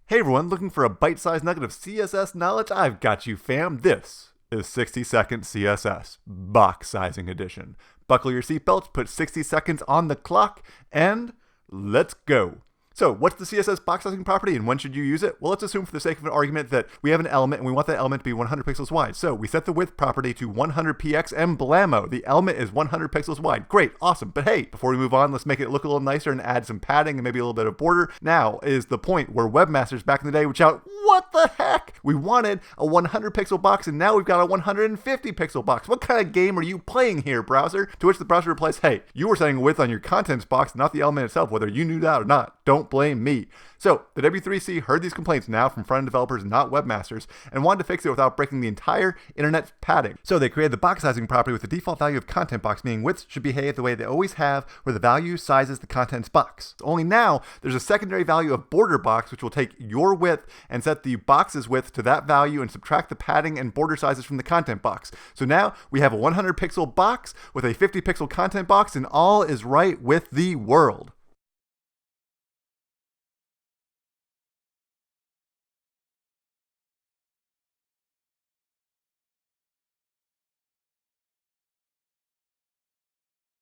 Hey everyone, looking for a bite-sized nugget of CSS knowledge? I've got you, fam. This is 60-second CSS Box Sizing Edition. Buckle your seatbelts, put 60 seconds on the clock, and let's go. So what's the CSS box sizing property and when should you use it? Well, let's assume for the sake of an argument that we have an element and we want that element to be 100 pixels wide. So we set the width property to 100px and blammo, the element is 100 pixels wide. Great, awesome. But hey, before we move on, let's make it look a little nicer and add some padding and maybe a little bit of border. Now is the point where webmasters back in the day would shout, what the heck? We wanted a 100 pixel box and now we've got a 150 pixel box. What kind of game are you playing here, browser? To which the browser replies, hey, you were setting width on your contents box, not the element itself, whether you knew that or not. Don't blame me. So the W3C heard these complaints now from front-end developers, not webmasters, and wanted to fix it without breaking the entire internet's padding. So they created the box sizing property with the default value of content box, meaning widths should behave the way they always have, where the value sizes the contents box. Only now there's a secondary value of border box, which will take your width and set the box's width to that value and subtract the padding and border sizes from the content box. So now we have a 100 pixel box with a 50 pixel content box, and all is right with the world.